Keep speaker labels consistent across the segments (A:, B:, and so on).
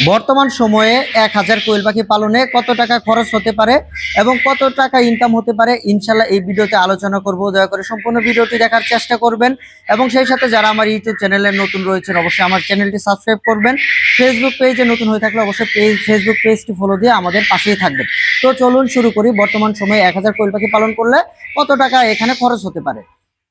A: বর্তমান সময়ে 1000 কোয়েল পাখি পালনে কত টাকা খরচ হতে পারে এবং কত টাকা ইনকাম হতে পারে ইনশাল্লাহ এই ভিডিওতে আলোচনা করব। দয়া করে সম্পূর্ণ ভিডিওটি দেখার চেষ্টা করবেন এবং সেই সাথে যারা আমার ইউটিউব চ্যানেলে নতুন রয়েছেন অবশ্যই আমার চ্যানেলটি সাবস্ক্রাইব করবেন। ফেসবুক পেজে নতুন হয়ে থাকলে অবশ্যই ফেসবুক পেজটি ফলো দিয়ে আমাদের পাশেই থাকবেন। তো চলুন শুরু করি। বর্তমান সময়ে 1000 কোয়েল পাখি পালন করলে কত টাকা এখানে খরচ হতে পারে।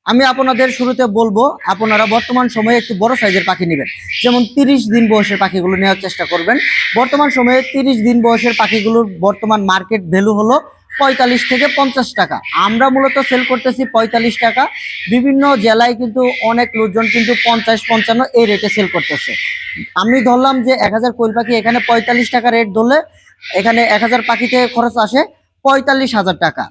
A: আমি আপনাদের শুরুতে বলবো, আপনারা বর্তমান সময়ে একটু বড় সাইজের পাখি নেবেন, যেমন 30 দিন বয়সের পাখিগুলো নেওয়ার চেষ্টা করবেন। বর্তমান সময়ে 30 দিন বয়সের পাখিগুলোর বর্তমান মার্কেট ভ্যালু হলো 45 থেকে 50 টাকা। আমরা মূলত সেল করতেছি 45 টাকা। বিভিন্ন জেলায় কিন্তু অনেক লোকজন কিন্তু 50-55 এই রেটে সেল করতেছে। আমি ধরলাম যে 1000 কোয়েল পাখি এখানে 45 টাকা রেট ধরলে এখানে 1000 পাখিতে খরচ আসে 45,000 টাকা।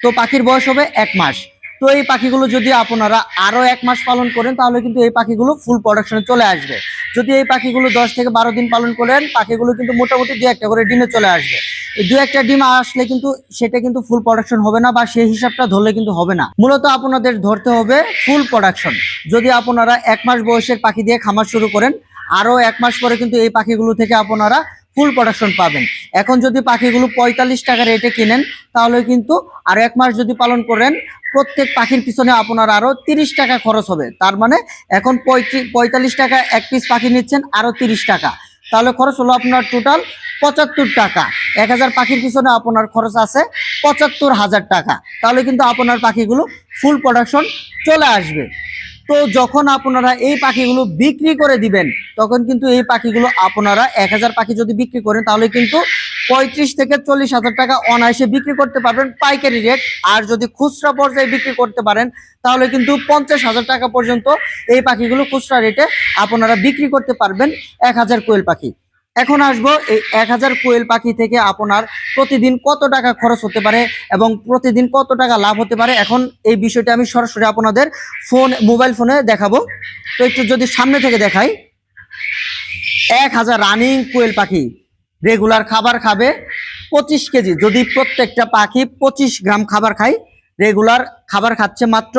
A: তো পাখির বয়স হবে 1 মাস। তো এই পাখিগুলো যদি আপনারা আরো 1 মাস পালন করেন তাহলে কিন্তু এই পাখিগুলো ফুল প্রোডাকশনে চলে আসবে। যদি এই পাখিগুলো 10 থেকে 12 দিন পালন করেন পাখিগুলো কিন্তু মোটামুটি 2-1টা করে ডিমে চলে আসবে। এই 2-1টা ডিম আসলে কিন্তু সেটা কিন্তু ফুল প্রোডাকশন হবে না, বা সেই হিসাবটা ধরলে কিন্তু হবে না। মূলত আপনাদের ধরতে হবে ফুল প্রোডাকশন। যদি আপনারা 1 মাস বয়সের পাখি দিয়ে খামার শুরু করেন, আরো 1 মাস পরে কিন্তু এই পাখিগুলো থেকে আপনারা ফুল প্রোডাকশন পাবেন। এখন যদি পাখিগুলো 45 টাকা রেটে কিনেন তাহলে কিন্তু আরো 1 মাস যদি পালন করেন প্রত্যেক পাখির পিছনে আপনার আরো 30 টাকা খরচ হবে। তার মানে এখন 45 টাকা এক পিস পাখি নিচ্ছেন, আরো 30 টাকা, তাহলে খরচ হলো আপনার টোটাল 75 টাকা। 1000 পাখির পিছনে আপনার খরচ আছে 75,000 টাকা। তাহলে কিন্তু আপনার পাখিগুলো ফুল প্রোডাকশন চলে আসবে। তো যখন আপনারা এই পাখিগুলো বিক্রি করে দিবেন তখন কিন্তু এই পাখিগুলো আপনারা 1000 পাখি যদি বিক্রি করেন তাহলে কিন্তু 35 থেকে 40,000 টাকা অনায়াসে বিক্রি করতে পারবেন পাইকারি রেট। আর যদি খুচরা পর্যায়ে বিক্রি করতে পারেন তাহলে কিন্তু 50,000 টাকা পর্যন্ত এই পাখিগুলো খুচরা রেটে আপনারা বিক্রি করতে পারবেন 1000 কোয়েল পাখি। এখন আসবো এই 1000 কোয়েল পাখি থেকে আপনার প্রতিদিন কত টাকা খরচ হতে পারে এবং প্রতিদিন কত টাকা লাভ হতে পারে। এখন এই বিষয়টা আমি সরাসরি আপনাদের মোবাইল ফোনে দেখাবো। তো একটু যদি সামনে থেকে দেখাই, 1000 রানিং কোয়েল পাখি রেগুলার খাবার খাবে 25 কেজি। যদি প্রত্যেকটা পাখি 25 গ্রাম খাবার খায়, রেগুলার খাবার খাচ্ছে মাত্র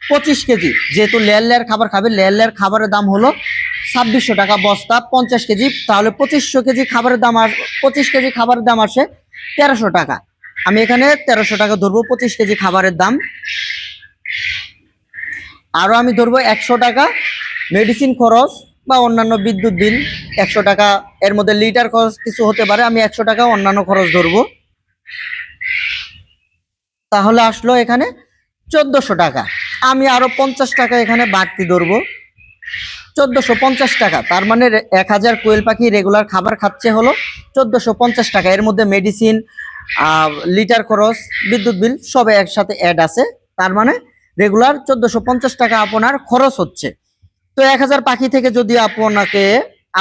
A: 25 কেজি। যেহেতু লেয়ার লেয়ার খাবার খাবে, লেয়ার লেয়ার খাবারের দাম হলো 2600 টাকা বস্তা 50 কেজি, তাহলে 2500 কেজি খাবারের দাম 25 কেজি খাবারের দাম আসে 1300 টাকা। আমি এখানে 1300 টাকা ধরবো 25 কেজি খাবারের দাম। আরো আমি ধরবো 100 টাকা মেডিসিন খরচ বা অন্যান্য বিদ্যুৎ বিল 100 টাকা, এর মধ্যে লিটার খরচ কিছু হতে পারে, আমি 100 টাকা অন্যান্য খরচ ধরবো। তাহলে আসলো এখানে 1400 টাকা। আমি আরো 50 টাকা এখানে বাড়তি ধরবো, 1450 টাকা। তার মানে 1000 কোয়েল পাখি রেগুলার খাবার খাচ্ছে হলো 1450 টাকা। এর মধ্যে মেডিসিন, লিটার খরচ, বিদ্যুৎ বিল সব একসাথে অ্যাড আছে। তার মানে রেগুলার 1450 টাকা আপনার খরচ হচ্ছে। তো 1000 পাখি থেকে যদি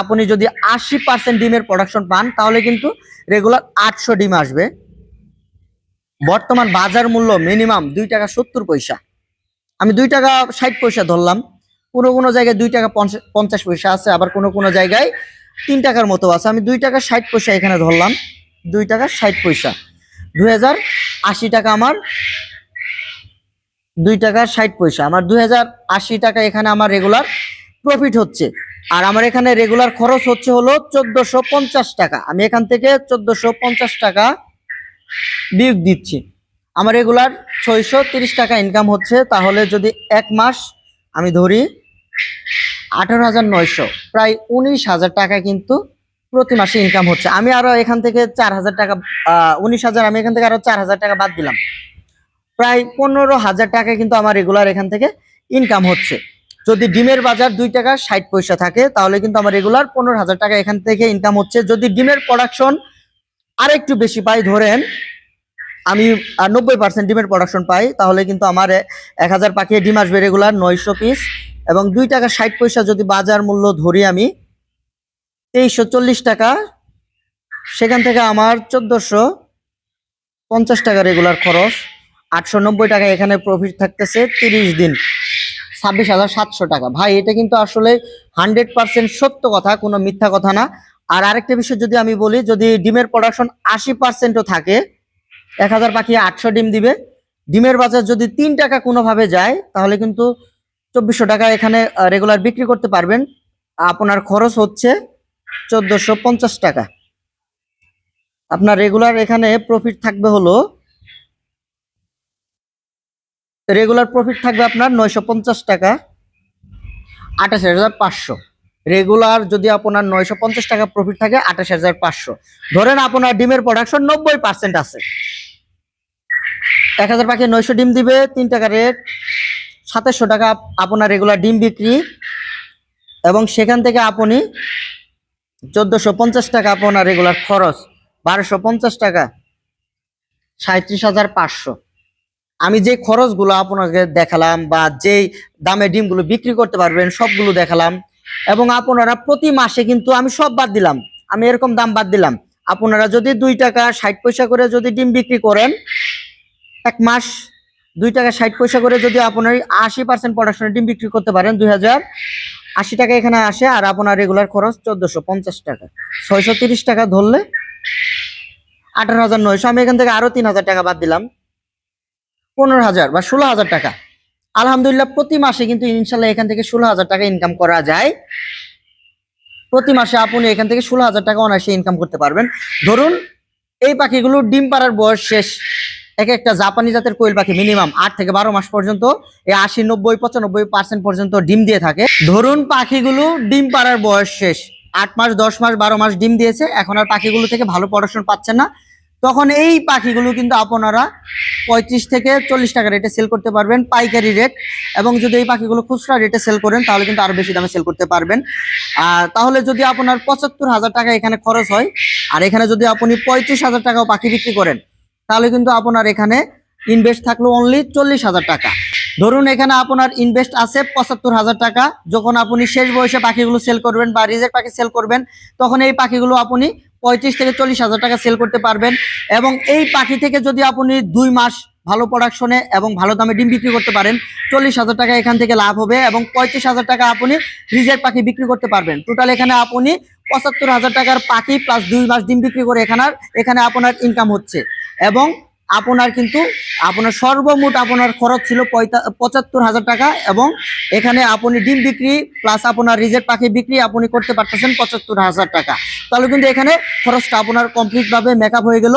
A: আপনি যদি 80% ডিমের প্রোডাকশন পান তাহলে কিন্তু রেগুলার 800 ডিম আসবে। বর্তমান বাজার মূল্য মিনিমাম 2 টাকা 70 পয়সা। আমি 2 টাকা 60 পয়সা ধরলাম। কোনো কোনো জায়গায় 2 টাকা 50 পয়সা আছে, আবার কোনো কোনো জায়গায় 3 টাকার মতো আছে। আমি 2 টাকা 60 পয়সা এখানে ধরলাম, 2 টাকা 60 পয়সা, 2080 টাকা আমার, 2 টাকা 60 পয়সা আমার 2080 টাকা এখানে আমার রেগুলার প্রফিট হচ্ছে। আর আমার এখানে রেগুলার খরচ হচ্ছে হলো 1450 টাকা। আমি এখান থেকে 1450 টাকা বিয়োগ দিচ্ছি, আমার রেগুলার 630 টাকা ইনকাম হচ্ছে। তাহলে যদি 1 মাস আমি ধরি 18,900, প্রায় 19,000 টাকা কিন্তু প্রতি মাসে ইনকাম হচ্ছে। আমি আরো এখান থেকে 4,000 টাকা, 19,000 আমি এখান থেকে আরো 4,000 টাকা বাদ দিলাম, প্রায় 15,000 টাকা কিন্তু আমার রেগুলার এখান থেকে ইনকাম হচ্ছে। যদি ডিমের বাজার 2 টাকা 60 পয়সা থাকে তাহলে কিন্তু আমার রেগুলার 15,000 টাকা এখান থেকে ইনকাম হচ্ছে। যদি ডিমের প্রোডাকশন আরেকটু বেশি পাই, ধরেন আমি 90% ডিমের প্রোডাকশন পাই, তাহলে কিন্তু আমার 1000 পাখি ডিম আসবে রেগুলার 900 পিস। এবং 2 টাকা 60 পয়সা যদি বাজার মূল্য ধরি আমি 2340 টাকা, সেখান থেকে আমার 1450 টাকা রেগুলার খরচ, 890 টাকা এখানে প্রফিট থাকতেছে 30 দিন, 26,700 টাকা। ভাই এটা কিন্তু আসলে 100% সত্য কথা, কোনো মিথ্যা কথা না। আর আরেকটা বিষয় যদি আমি বলি, যদি ডিমের প্রোডাকশন 80%ও থাকে, 1000 পাখি 800 ডিম দিবে, ডিমের বাজার যদি 3 টাকা কোনোভাবে যায় তাহলে কিন্তু 2400 টাকা এখানে রেগুলার বিক্রি করতে পারবেন। আপনার খরচ হচ্ছে 1450 টাকা। আপনার রেগুলার এখানে প্রফিট থাকবে হলো, রেগুলার প্রফিট থাকবে আপনার 950 টাকা, 28,500। রেগুলার যদি আপনার 950 টাকা প্রফিট থাকে, 28,500। ধরেন আপনার ডিমের প্রোডাকশন 90% আছে, 1000 পাখি 900 ডিম দিবে, 3 টাকা রেট, 2700 টাকা আপনার রেগুলার ডিম বিক্রি, এবং সেখান থেকে আপনি 1450 টাকা আপনার রেগুলার খরচ, 1250 টাকা, 37,500। আমি যে খরচগুলো আপনাকে দেখালাম বা যেই দামে ডিমগুলো বিক্রি করতে পারবেন সবগুলো দেখালাম, এবং আপনারা প্রতি মাসে কিন্তু আমি সব বাদ দিলাম, আমি এরকম দাম বাদ দিলাম। আপনারা যদি 2 টাকা 60 পয়সা করে যদি ডিম বিক্রি করেন, এক মাস 2 টাকা 60 পয়সা করে যদি আপনার 80% প্রোডাকশনের ডিম বিক্রি করতে পারেন, 2080 টাকা এখানে আসে। আর আপনার রেগুলার খরচ 1450 টাকা, 630 টাকা ধরলে 18,900। আমি এখান থেকে আরো 3,000 টাকা বাদ দিলাম, 15,000 বা 16,000 টাকা। আলহামদুলিল্লাহ প্রতি মাসে কিন্তু ইনশাল্লাহ এখান থেকে 16,000 টাকা ইনকাম করা যায়। প্রতি মাসে আপনি এখান থেকে 16,000 টাকা অনায়াসে ইনকাম করতে পারবেন। ধরুন এই পাখিগুলো ডিম পাড়ার বয়স শেষ, এক একটা জাপানি জাতের কোয়েল পাখি মিনিমাম 8 থেকে 12 মাস পর্যন্ত এই 80, 90, 95% পর্যন্ত ডিম দিয়ে থাকে। ধরুন পাখিগুলো ডিম পাড়ার বয়স শেষ, 8 মাস, 10 মাস, 12 মাস ডিম দিয়েছে, এখন আর পাখিগুলো থেকে ভালো প্রোডাকশন পাচ্ছে না, তখন এই পাখিগুলো কিন্তু আপনারা 35 থেকে 40 টাকা রেটে সেল করতে পারবেন, পাইকারি রেট। এবং যদি এই পাখিগুলো খুচরা রেটে সেল করেন তাহলে কিন্তু আরো বেশি দামে সেল করতে পারবেন। তাহলে যদি আপনার 75,000 টাকা এখানে খরচ হয়, আর এখানে যদি আপনি 35,000 টাকাও পাখি বিক্রি করেন, তাহলে কিন্তু আপনার এখানে ইনভেস্ট থাকলো অনলি 40,000 টাকা। ধরুন এখানে আপনার ইনভেস্ট আছে 75,000 টাকা। যখন আপনি শেষ বয়সে পাখিগুলো সেল করবেন বা রিজেক্ট পাখি সেল করবেন, তখন এই পাখিগুলো আপনি 35 থেকে 40,000 টাকা সেল করতে পারবেন। এবং এই পাখি থেকে যদি আপনি 2 মাস ভালো প্রোডাকশনে এবং ভালো দামে ডিম বিক্রি করতে পারেন, 40,000 টাকা এখান থেকে লাভ হবে, এবং 35,000 টাকা আপনি রিজেক্ট পাখি বিক্রি করতে পারবেন। টোটাল এখানে আপনি 75,000 টাকার পাখি প্লাস 2 মাস ডিম বিক্রি করে এখানে আপনার ইনকাম হচ্ছে। এবং আপনার কিন্তু আপনার সর্বমোট আপনার খরচ ছিল 75,000 টাকা, এবং এখানে আপনি ডিম বিক্রি প্লাস আপনার রিজেক্ট পাখি বিক্রি আপনি করতে পারতেছেন 75,000 টাকা। তাহলে কিন্তু এখানে খরচটা আপনার কমপ্লিট ভাবে মেকআপ হয়ে গেল।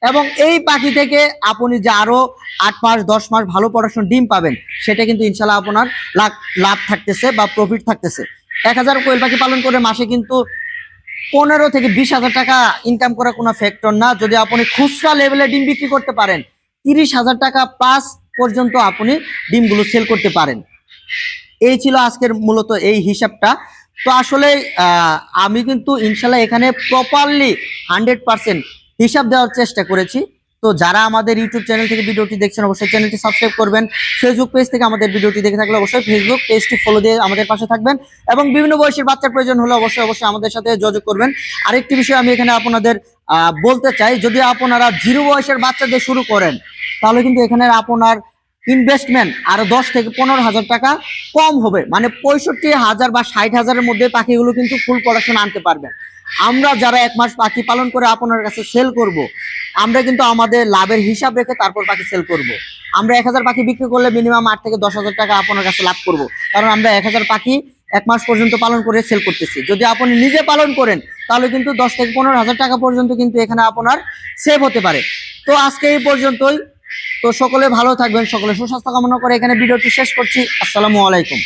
A: এবং এই পাখি থেকে আপনি যে আরো 8 মাস 10 মাস ভালো প্রোডাকশন ডিম পাবেন, সেটা কিন্তু ইনশাল্লাহ আপনার লাভ থাকতেছে বা প্রফিট থাকতেছে। 1000 কোয়েল পাখি পালন করে মাসে কিন্তু 15 থেকে 20,000 টাকা ইনকাম করা কোনো ফ্যাক্টর না। যদি আপনি খুচরা লেভেলে ডিম বিক্রি করতে পারেন, 30,000 টাকা প্লাস পর্যন্ত আপনি ডিমগুলো সেল করতে পারেন। এই ছিল আজকের মূলত এই হিসাবটা। তো আসলে আমি কিন্তু ইনশাল্লাহ এখানে প্রপারলি 100% হিসাব দেওয়ার চেষ্টা করেছি। তো যারা আমাদের ইউটিউব চ্যানেল থেকে ভিডিওটি দেখছেন অবশ্যই চ্যানেলটি সাবস্ক্রাইব করবেন। ফেসবুক পেজ থেকে আমাদের ভিডিওটি দেখে থাকলে অবশ্যই ফেসবুক পেজটি ফলো দিয়ে আমাদের পাশে থাকবেন। এবং বিভিন্ন বয়সের বাচ্চার প্রয়োজন হলে অবশ্যই আমাদের সাথে যোগাযোগ করবেন। আরেকটি বিষয় আমি এখানে আপনাদের বলতে চাই, যদি আপনারা 0 বয়সের বাচ্চাদের শুরু করেন, তাহলে কিন্তু এখানে আপনার ইনভেস্টমেন্ট আরো 10 থেকে 15,000 টাকা কম হবে, মানে 65,000 বা 60,000-এর মধ্যে পাখিগুলো কিন্তু ফুল প্রোডাকশন আনতে পারবেন। আমরা যারা 1 মাস পাখি পালন করে আপনার কাছে সেল করব, আমরা কিন্তু আমাদের লাভের হিসাব রেখে তারপর পাখি সেল করব। আমরা 1000 পাখি বিক্রি করলে মিনিমাম 8 থেকে 10,000 টাকা আপনার কাছে লাভ করব, কারণ আমরা 1000 পাখি 1 মাস পর্যন্ত পালন করে সেল করতেছি। যদি আপনি নিজে পালন করেন তাহলে কিন্তু 10 থেকে 15,000 টাকা পর্যন্ত কিন্তু এখানে আপনার সেভ হতে পারে। তো আজকে এই পর্যন্তই। তো সকলে ভালো থাকবেন, সকলে সুস্বাস্থ্য কামনা করে এখানে ভিডিওটি শেষ করছি। আসসালামু আলাইকুম।